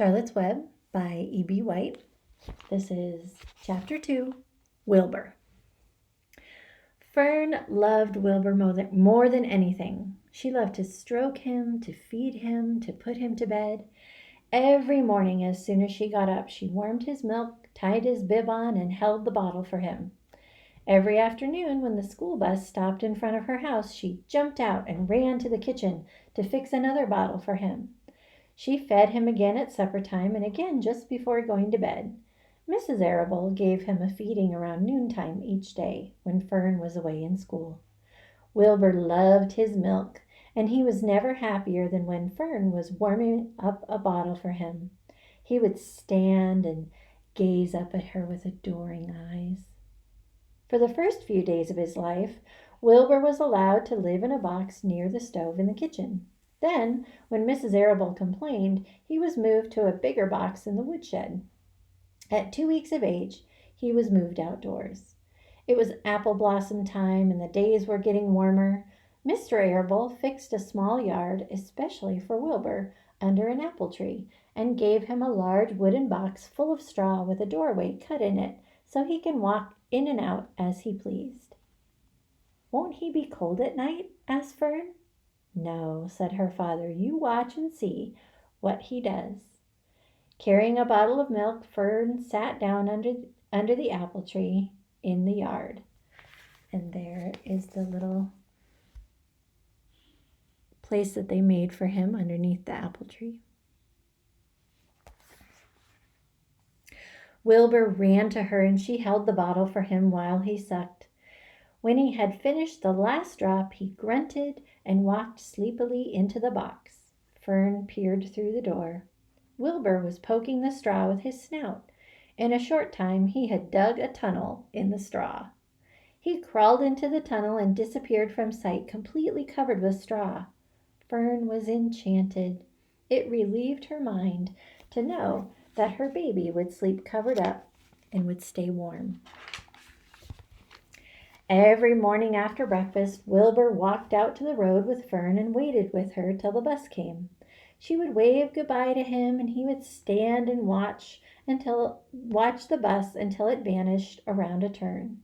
Charlotte's Web by E.B. White. This is Chapter 2, Wilbur. Fern loved Wilbur more than anything. She loved to stroke him, to feed him, to put him to bed. Every morning as soon as she got up, she warmed his milk, tied his bib on, and held the bottle for him. Every afternoon when the school bus stopped in front of her house, she jumped out and ran to the kitchen to fix another bottle for him. She fed him again at supper time and again just before going to bed. Mrs. Arable gave him a feeding around noontime each day when Fern was away in school. Wilbur loved his milk, and he was never happier than when Fern was warming up a bottle for him. He would stand and gaze up at her with adoring eyes. For the first few days of his life, Wilbur was allowed to live in a box near the stove in the kitchen. Then, when Mrs. Arable complained, he was moved to a bigger box in the woodshed. At 2 weeks of age, he was moved outdoors. It was apple blossom time and the days were getting warmer. Mr. Arable fixed a small yard, especially for Wilbur, under an apple tree, and gave him a large wooden box full of straw with a doorway cut in it so he can walk in and out as he pleased. "Won't he be cold at night?" asked Fern. "No," said her father. "You watch and see what he does." Carrying a bottle of milk, Fern sat down under the apple tree in the yard. And there is the little place that they made for him underneath the apple tree. Wilbur ran to her and she held the bottle for him while he sucked. When he had finished the last drop, he grunted and walked sleepily into the box. Fern peered through the door. Wilbur was poking the straw with his snout. In a short time he had dug a tunnel in the straw. He crawled into the tunnel and disappeared from sight, completely covered with straw. Fern was enchanted. It relieved her mind to know that her baby would sleep covered up and would stay warm. Every morning after breakfast, Wilbur walked out to the road with Fern and waited with her till the bus came. She would wave goodbye to him, and he would stand and watch the bus until it vanished around a turn.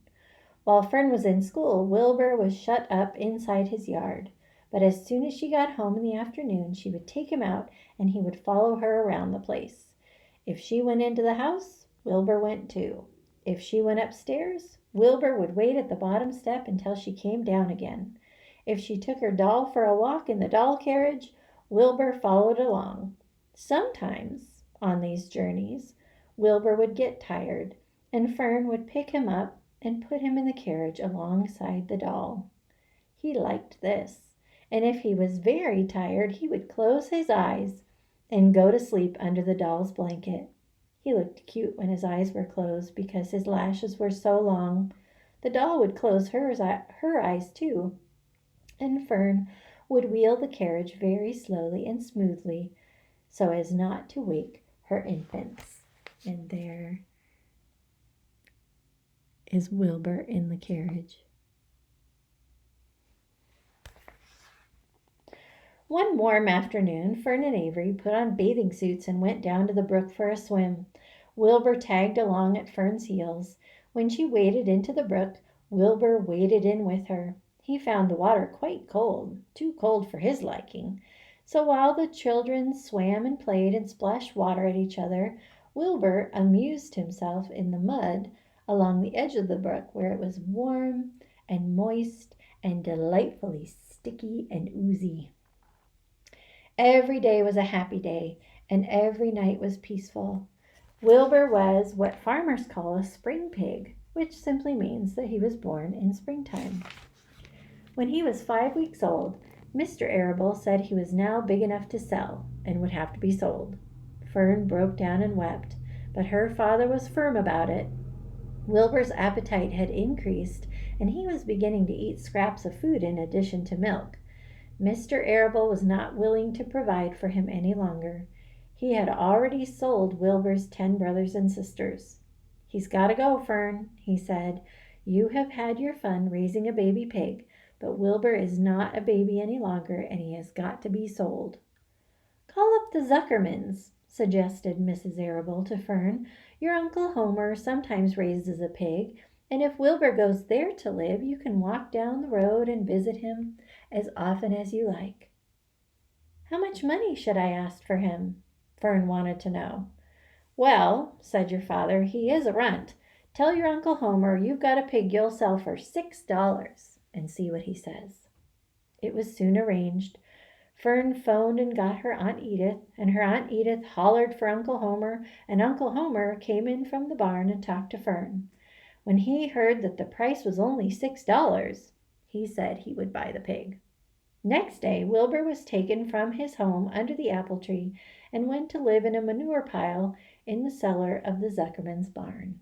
While Fern was in school, Wilbur was shut up inside his yard. But as soon as she got home in the afternoon, she would take him out, and he would follow her around the place. If she went into the house, Wilbur went too. If she went upstairs, Wilbur would wait at the bottom step until she came down again. If she took her doll for a walk in the doll carriage, Wilbur followed along. Sometimes, on these journeys, Wilbur would get tired, and Fern would pick him up and put him in the carriage alongside the doll. He liked this, and if he was very tired, he would close his eyes and go to sleep under the doll's blanket. He looked cute when his eyes were closed because his lashes were so long. The doll would close her eyes too, and Fern would wheel the carriage very slowly and smoothly so as not to wake her infants. And there is Wilbur in the carriage. One warm afternoon, Fern and Avery put on bathing suits and went down to the brook for a swim. Wilbur tagged along at Fern's heels. When she waded into the brook, Wilbur waded in with her. He found the water quite cold, too cold for his liking. So while the children swam and played and splashed water at each other, Wilbur amused himself in the mud along the edge of the brook where it was warm and moist and delightfully sticky and oozy. Every day was a happy day, and every night was peaceful. Wilbur was what farmers call a spring pig, which simply means that he was born in springtime. When he was 5 weeks old, Mr. Arable said he was now big enough to sell and would have to be sold. Fern broke down and wept, but her father was firm about it. Wilbur's appetite had increased, and he was beginning to eat scraps of food in addition to milk. Mr. Arable was not willing to provide for him any longer. He had already sold Wilbur's 10 brothers and sisters. "He's got to go, Fern," he said. "You have had your fun raising a baby pig, but Wilbur is not a baby any longer, and he has got to be sold." "Call up the Zuckermans," suggested Mrs. Arable to Fern. "Your Uncle Homer sometimes raises a pig, and if Wilbur goes there to live, you can walk down the road and visit him as often as you like." "How much money should I ask for him?" Fern wanted to know. "Well," said your father, "he is a runt. Tell your Uncle Homer you've got a pig you'll sell for $6 and see what he says." It was soon arranged. Fern phoned and got her Aunt Edith, and her Aunt Edith hollered for Uncle Homer, and Uncle Homer came in from the barn and talked to Fern. When he heard that the price was only $6, he said he would buy the pig. Next day Wilbur was taken from his home under the apple tree and went to live in a manure pile in the cellar of the Zuckermans' barn.